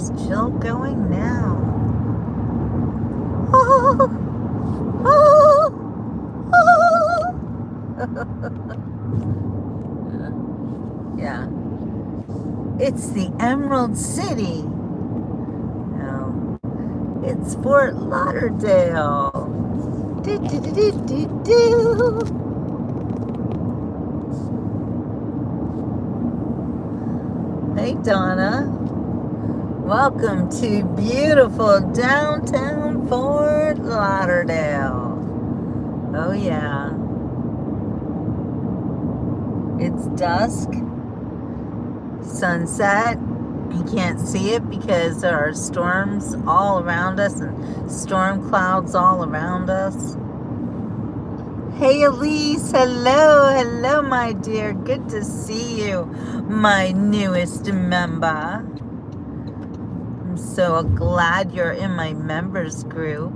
just chill going now. Oh, oh, oh. Yeah. It's the Emerald City. No, it's Fort Lauderdale. Do, do, do, do, do, do. Hey, Donna. Welcome to beautiful downtown Fort Lauderdale. Oh, yeah. It's dusk, sunset. You can't see it because there are storms all around us and storm clouds all around us. Hey, Elise. Hello, my dear. Good to see you, my newest member. I'm so glad you're in my members group.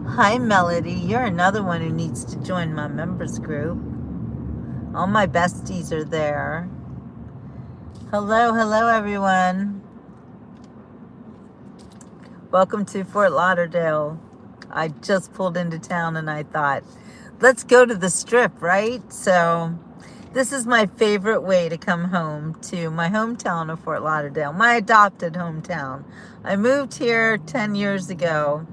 Hi, Melody. You're another one who needs to join my members group. All my besties are there. Hello, everyone. Welcome to Fort Lauderdale. I just pulled into town and I thought, let's go to the Strip, right? So this is my favorite way to come home to my hometown of Fort Lauderdale, my adopted hometown. I moved here 10 years ago,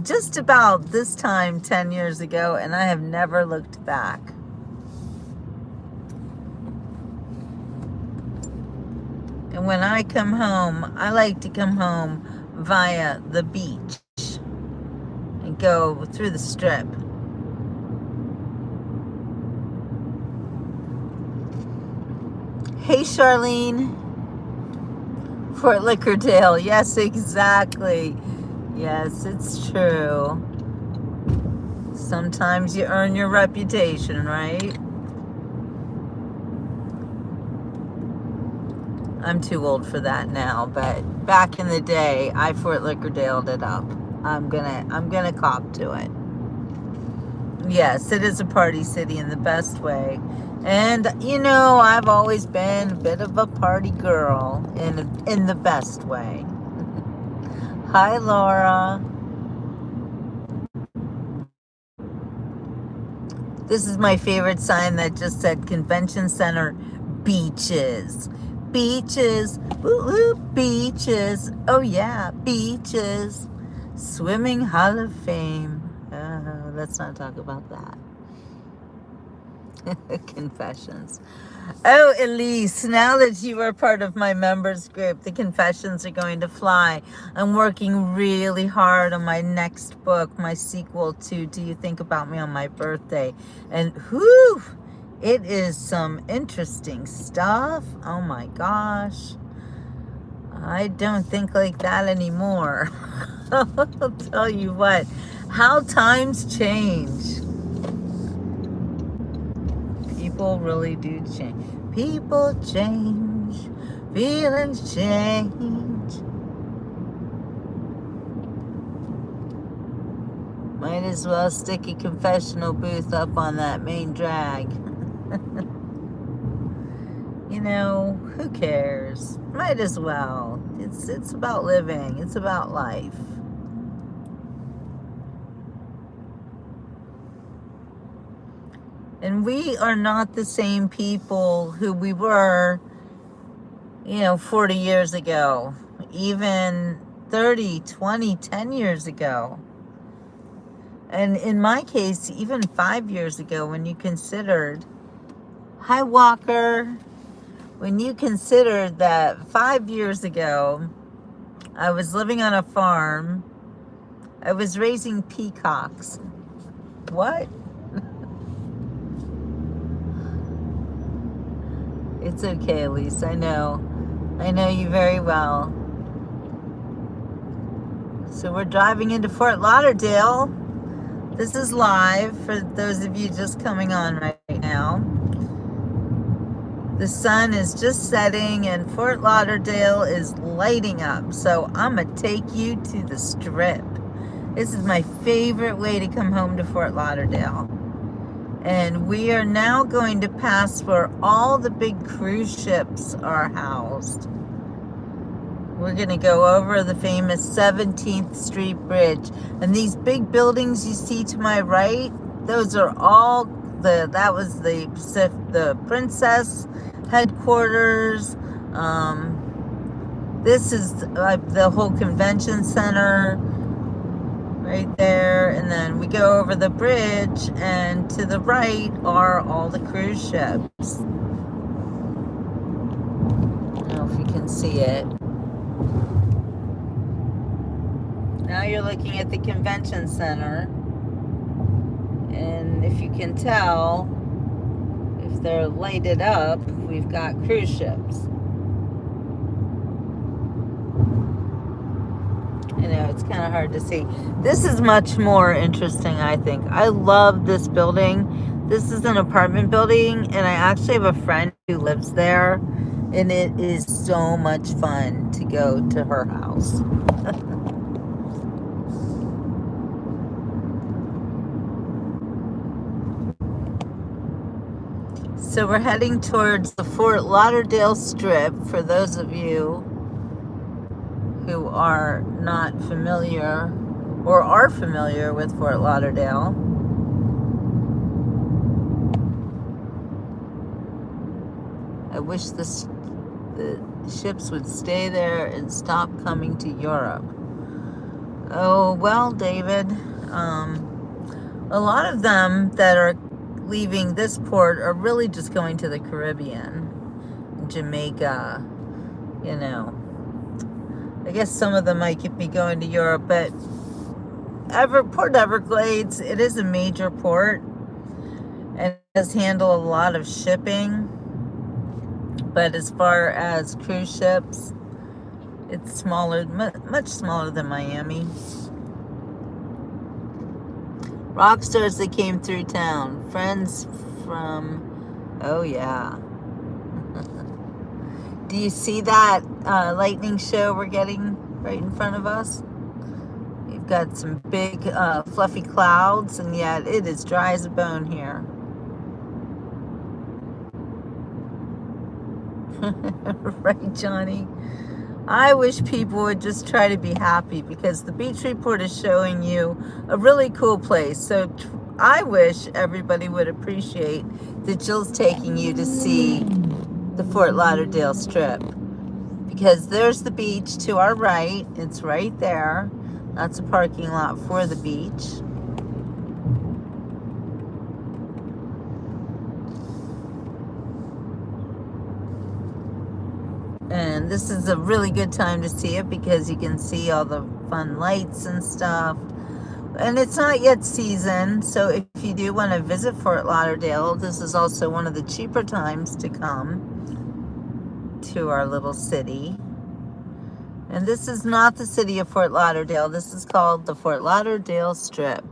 just about this time 10 years ago, and I have never looked back. And when I come home, I like to come home via the beach and go through the Strip. Hey, Charlene. Fort Lickerdale. Yes, exactly. Yes, it's true. Sometimes you earn your reputation, right? I'm too old for that now, but back in the day, I Fort Lickerdale'd it up. I'm gonna cop to it. Yes, it is a party city in the best way. And, you know, I've always been a bit of a party girl in the best way. Hi, Laura. This is my favorite sign that just said Convention Center Beaches. Beaches. Woo woo, beaches. Oh, yeah, beaches. Swimming Hall of Fame. Let's not talk about that. Confessions. Oh, Elise, now that you are part of my members group, the confessions are going to fly. I'm working really hard on my next book, my sequel to Do You Think About Me on My Birthday? And whew, it is some interesting stuff. Oh my gosh. I don't think like that anymore. I'll tell you what, how times change. People really do change. People change. Feelings change. Might as well stick a confessional booth up on that main drag. You know, who cares? Might as well. It's about living. It's about life. And we are not the same people who we were, 40 years ago, even 30, 20, 10 years ago. And in my case, even 5 years ago, when you considered, hi, Walker, when you considered that 5 years ago, I was living on a farm, I was raising peacocks. What? It's okay, Elise. I know you very well. So we're driving into Fort Lauderdale. This is live for those of you just coming on right now. The sun is just setting and Fort Lauderdale is lighting up. So I'm going to take you to the Strip. This is my favorite way to come home to Fort Lauderdale. And we are now going to pass where all the big cruise ships are housed. We're going to go over the famous 17th Street Bridge. And these big buildings you see to my right, those are all that was the Princess headquarters. This is the whole convention center right there. And then we go over the bridge, and to the right are all the cruise ships. I don't know if you can see it. Now you're looking at the convention center, and if you can tell, if they're lighted up, we've got cruise ships. I know, it's kind of hard to see. This is much more interesting, I think. I love this building. This is an apartment building, and I actually have a friend who lives there, and it is so much fun to go to her house. So we're heading towards the Fort Lauderdale Strip. For those of you who are not familiar or are familiar with Fort Lauderdale, I wish the ships would stay there and stop coming to Europe. Oh, well, David, a lot of them that are leaving this port are really just going to the Caribbean, Jamaica, you know. I guess some of them might be going to Europe, but Port Everglades, it is a major port, and it does handle a lot of shipping. But as far as cruise ships, it's smaller, much smaller than Miami. Rock stars that came through town. Friends from, oh yeah. Do you see that lightning show we're getting right in front of us? We've got some big fluffy clouds, and yet it is dry as a bone here. Right, Johnny? I wish people would just try to be happy, because the beach report is showing you a really cool place. So I wish everybody would appreciate that Jill's taking you to see the Fort Lauderdale Strip, because there's the beach to our right. It's right there. That's a parking lot for the beach. And this is a really good time to see it, because you can see all the fun lights and stuff. And it's not yet season, so if you do want to visit Fort Lauderdale, this is also one of the cheaper times to come to our little city. And this is not the city of Fort Lauderdale. This is called the Fort Lauderdale Strip.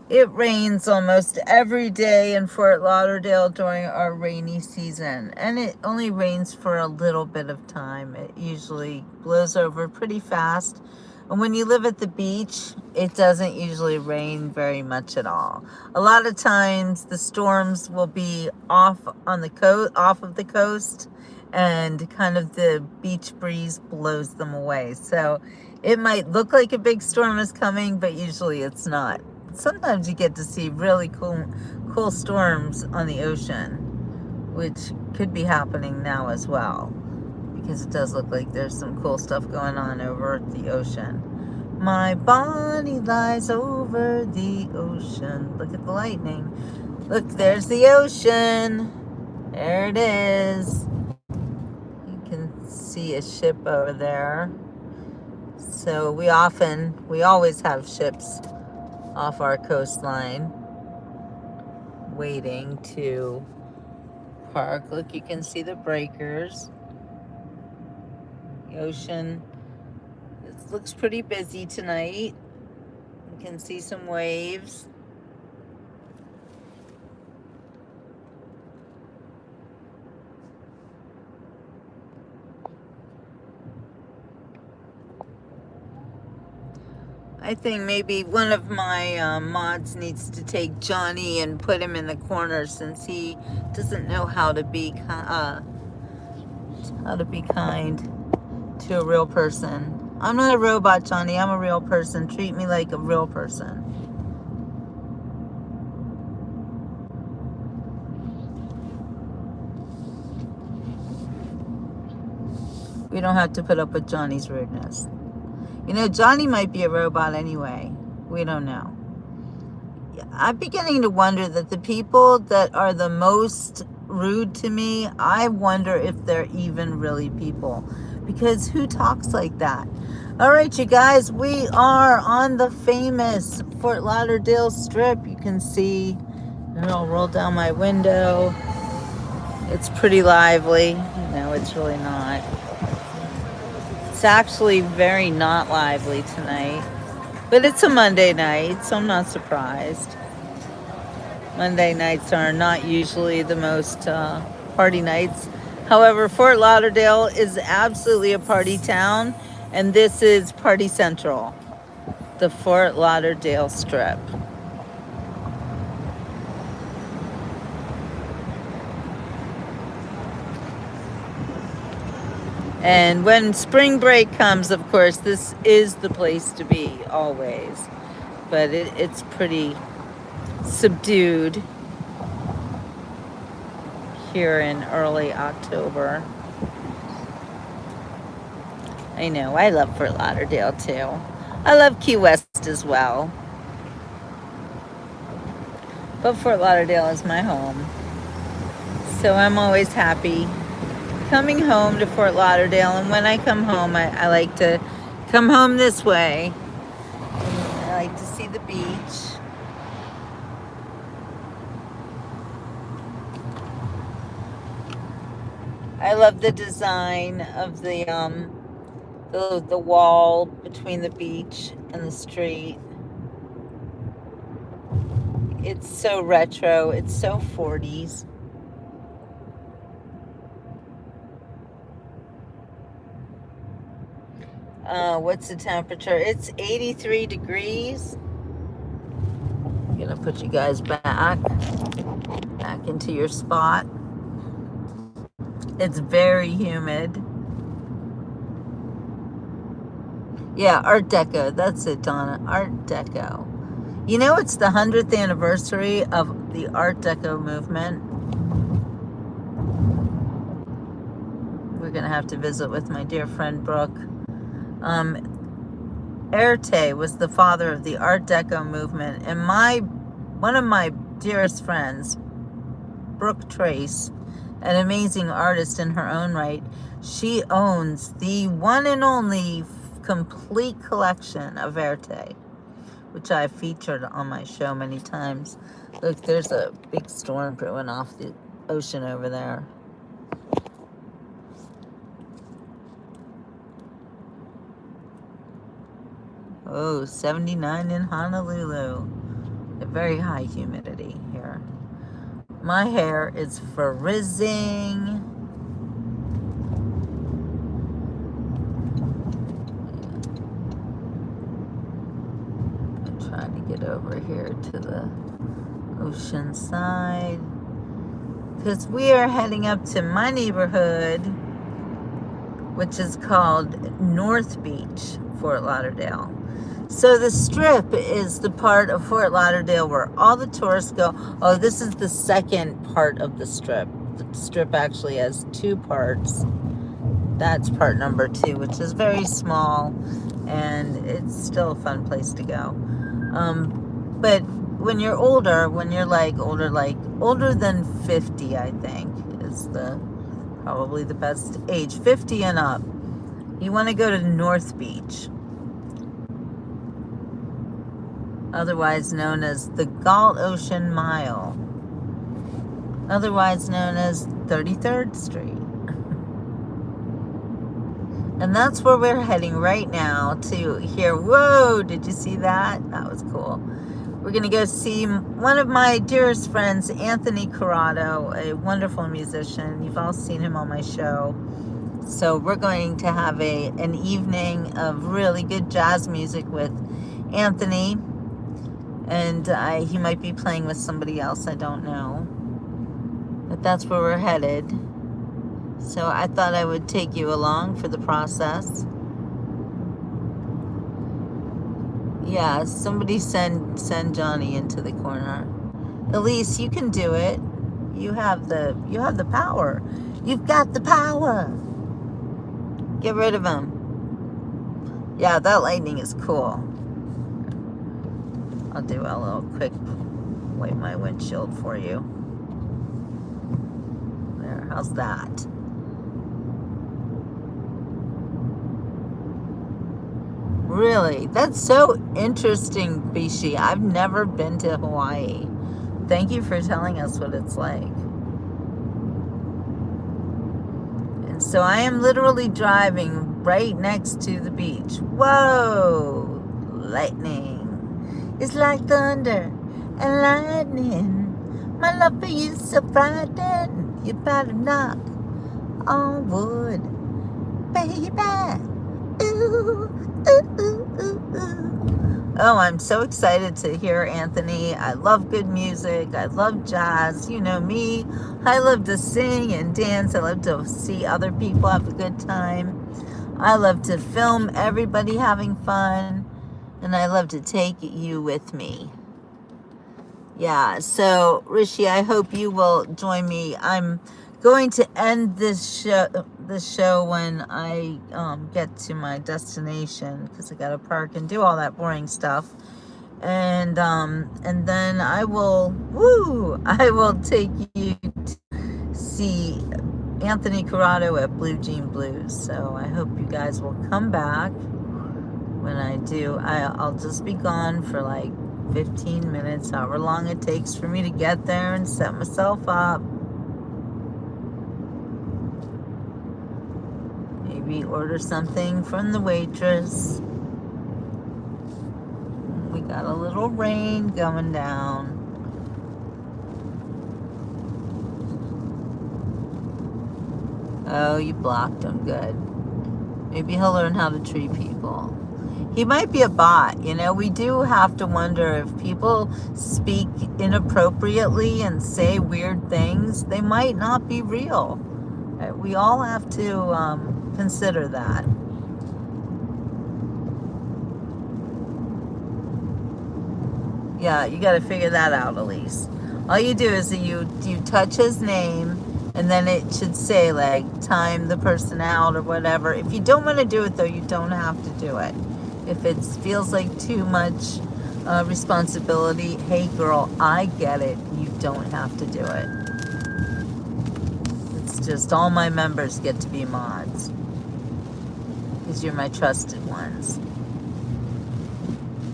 It rains almost every day in Fort Lauderdale during our rainy season, and it only rains for a little bit of time. It usually blows over pretty fast. And when you live at the beach, it doesn't usually rain very much at all. A lot of times the storms will be off of the coast, and kind of the beach breeze blows them away. So it might look like a big storm is coming, but usually it's not. Sometimes you get to see really cool storms on the ocean, which could be happening now as well, because it does look like there's some cool stuff going on over the ocean. My body lies over the ocean. Look at the lightning. Look, there's the ocean. There it is. You can see a ship over there. So we always have ships off our coastline waiting to park. Look, you can see the breakers. The ocean, it looks pretty busy tonight. You can see some waves. I think maybe one of my mods needs to take Johnny and put him in the corner since he doesn't know how to be kind to a real person. I'm not a robot, Johnny. I'm a real person. Treat me like a real person. We don't have to put up with Johnny's rudeness. You know, Johnny might be a robot anyway. We don't know. I'm beginning to wonder that the people that are the most rude to me, I wonder if they're even really people. Because who talks like that? All right, you guys, we are on the famous Fort Lauderdale Strip. You can see, and I'll roll down my window. It's pretty lively. No, it's really not. It's actually very not lively tonight. But it's a Monday night, so I'm not surprised. Monday nights are not usually the most party nights. However, Fort Lauderdale is absolutely a party town, and this is Party Central, the Fort Lauderdale Strip. And when spring break comes, of course, this is the place to be always. But it's pretty subdued here in early October. I know, I love Fort Lauderdale too. I love Key West as well. But Fort Lauderdale is my home. So I'm always happy coming home to Fort Lauderdale. And when I come home, I like to come home this way. I like to see the beach. I love the design of the wall between the beach and the street. It's so retro. It's so 40s. What's the temperature? It's 83 degrees. I'm gonna put you guys back into your spot. It's very humid. Yeah, Art Deco. That's it, Donna. Art Deco. You know, it's the 100th anniversary of the Art Deco movement. We're going to have to visit with my dear friend Brooke. Erte was the father of the Art Deco movement. And one of my dearest friends, Brooke Trace, an amazing artist in her own right, she owns the one and only complete collection of Erte, which I've featured on my show many times. Look, there's a big storm brewing off the ocean over there. Oh, 79 in Honolulu. A very high humidity here. My hair is frizzing. I'm trying to get over here to the ocean side, because we are heading up to my neighborhood, which is called North Beach, Fort Lauderdale. So the Strip is the part of Fort Lauderdale where all the tourists go. Oh, this is the second part of the Strip. The Strip actually has two parts. That's part number 2, which is very small, and it's still a fun place to go. But when you're older, older than 50, I think is probably the best age, 50 and up, you want to go to North Beach, otherwise known as the Galt Ocean Mile, otherwise known as 33rd Street. And that's where we're heading right now to hear. Whoa, did you see that? That was cool. We're going to go see one of my dearest friends, Anthony Corrado, a wonderful musician. You've all seen him on my show. So we're going to have an evening of really good jazz music with Anthony, and he might be playing with somebody else. I don't know, but that's where we're headed. So I thought I would take you along for the process. Yeah, somebody send Johnny into the corner. Elise, you can do it. You have the power. You've got the power. Get rid of him. Yeah, that lightning is cool. I'll do a little quick wipe my windshield for you. There, how's that? Really? That's so interesting, Bishi. I've never been to Hawaii. Thank you for telling us what it's like. And so I am literally driving right next to the beach. Whoa! Lightning. It's like thunder and lightning. My love for you so frightening. You better knock on wood, baby. Ooh, ooh, ooh, ooh, ooh. Oh, I'm so excited to hear Anthony. I love good music. I love jazz. You know me. I love to sing and dance. I love to see other people have a good time. I love to film everybody having fun. And I love to take you with me. Yeah, so Rishi, I hope you will join me. I'm going to end this show when I get to my destination, because I gotta park and do all that boring stuff, and then I will take you to see Anthony Corrado at Blue Jean Blues. So I hope you guys will come back. When I do, I'll just be gone for like 15 minutes, however long it takes for me to get there and set myself up. Maybe order something from the waitress. We got a little rain going down. Oh, you blocked him. Good. Maybe he'll learn how to treat people. He might be a bot, you know. We do have to wonder if people speak inappropriately and say weird things, they might not be real. We all have to consider that. Yeah, you got to figure that out, Elise. All you do is you touch his name, and then it should say like time the person out or whatever. If you don't want to do it though, you don't have to do it. If it feels like too much responsibility, hey girl, I get it. You don't have to do it. It's just all my members get to be mods, because you're my trusted ones.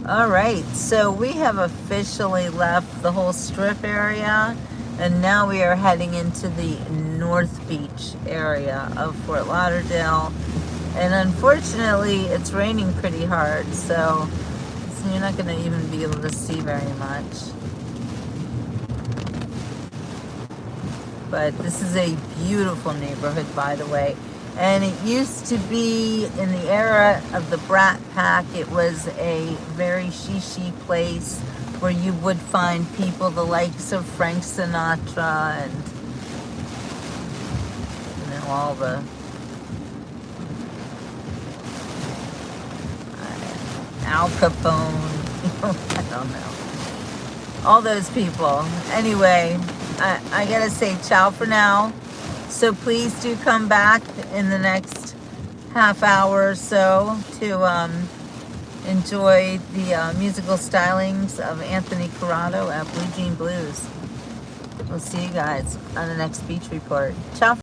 All right, so we have officially left the whole strip area, and now we are heading into the North Beach area of Fort Lauderdale. And unfortunately, it's raining pretty hard, so you're not going to even be able to see very much. But this is a beautiful neighborhood, by the way. And it used to be, in the era of the Brat Pack, it was a very shishi place where you would find people the likes of Frank Sinatra and, you know, all the Al Capone, I don't know, all those people. Anyway, I gotta say ciao for now. So please do come back in the next half hour or so to enjoy the musical stylings of Anthony Corrado at Blue Jean Blues. We'll see you guys on the next Beach Report. Ciao.